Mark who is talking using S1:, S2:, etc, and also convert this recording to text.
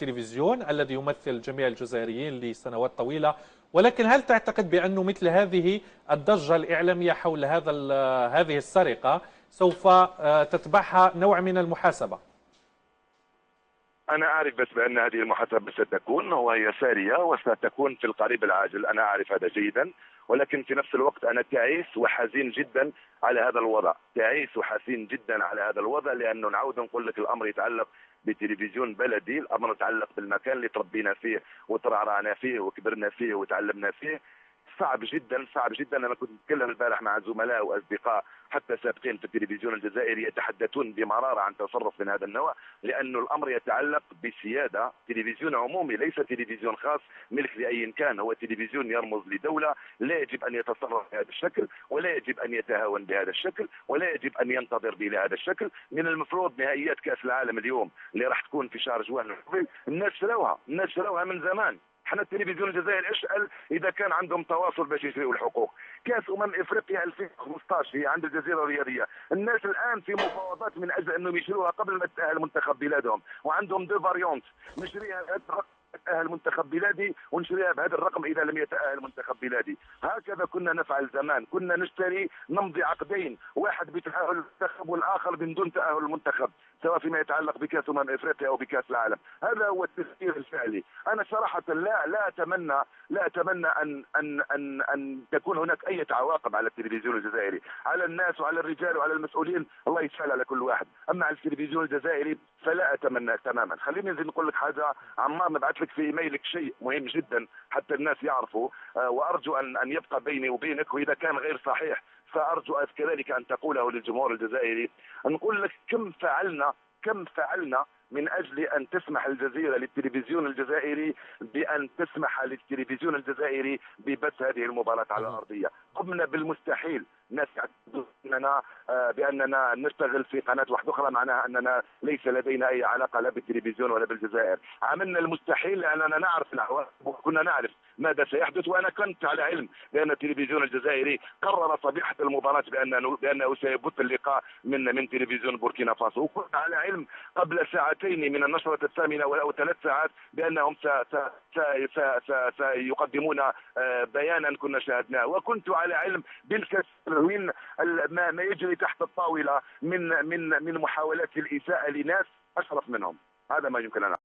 S1: التلفزيون الذي يمثل جميع الجزائريين لسنوات طويلة، ولكن هل تعتقد بأن مثل هذه الضجة الإعلامية حول هذه السرقة سوف تتبعها نوع من المحاسبة؟
S2: أنا أعرف بس بأن هذه المحاسبة ستكون وهي سارية وستكون في القريب العاجل، أنا أعرف هذا جيدا، ولكن في نفس الوقت أنا تعيس وحزين جدا على هذا الوضع، تعيس وحزين جدا على هذا الوضع، لأنه نعود نقول لك الأمر يتعلق بتلفزيون بلدي، الأمر يتعلق بالمكان اللي تربينا فيه وترعرعنا فيه وكبرنا فيه وتعلمنا فيه. صعب جدا صعب جدا. انا كنت اتكلم البارح مع زملاء واصدقاء حتى سابقين في التلفزيون الجزائري يتحدثون بمراره عن تصرف من هذا النوع، لانه الامر يتعلق بسياده تلفزيون عمومي، ليس تلفزيون خاص ملك لاي كان، هو تلفزيون يرمز لدوله، لا يجب ان يتصرف بهذا الشكل، ولا يجب ان يتهاون بهذا الشكل، ولا يجب ان ينتظر بهذا الشكل. من المفروض نهائيات كاس العالم اليوم اللي راح تكون في شهر جوان الناس شروها من زمان. احنا التلفزيون الجزائري اسال اذا كان عندهم تواصل باش يشريوا الحقوق. كاس افريقيا 2015 هي عند الجزيره الرياضيه، الناس الان في مفاوضات من اجل انهم يشروها قبل ما تتاهل منتخب بلادهم، وعندهم دو فاريونت، نشريها يتأهل منتخب بلادي ونشريها بهذا الرقم اذا لم يتأهل منتخب بلادي. هكذا كنا نفعل زمان، كنا نشتري نمضي عقدين، واحد بتأهل المنتخب والاخر من دون تأهل المنتخب، سواء فيما يتعلق بكاس افريقيا او بكاس العالم. هذا هو التفكير الفعلي. انا صراحه لا اتمنى ان تكون هناك اي عواقب على التلفزيون الجزائري، على الناس وعلى الرجال وعلى المسؤولين، الله يسهل على كل واحد. اما على التلفزيون الجزائري فلا اتمنى تماما. خليني نزيد نقول لك حاجه، عمار نبعث لك في ايميلك شيء مهم جدا حتى الناس يعرفوا، وارجو ان يبقى بيني وبينك، واذا كان غير صحيح فارجو كذلك ان تقوله للجمهور الجزائري. نقول لك كم فعلنا من اجل ان تسمح الجزيره للتلفزيون الجزائري بان تسمح للتلفزيون الجزائري ببث هذه المباراه على الارضيه. قمنا بالمستحيل، ناس اننا باننا نشتغل في قناه واحده اخرى، معناها اننا ليس لدينا اي علاقه لا بالتلفزيون ولا بالجزائر. عملنا المستحيل لاننا نعرف العواقب وكنا نعرف ماذا سيحدث، وانا كنت على علم بان التلفزيون الجزائري قرر صبيحه المباراه بانه سيبث اللقاء من تلفزيون بوركينا فاسو، وكنت على علم قبل ساعتين من النشرة الثامنة أو 3 ساعات بأنهم سيقدمون بيانا كنا شاهدناه، وكنت على علم بالكثير من ما يجري تحت الطاولة من محاولات الإساءة لناس أشرف منهم. هذا ما يمكن أن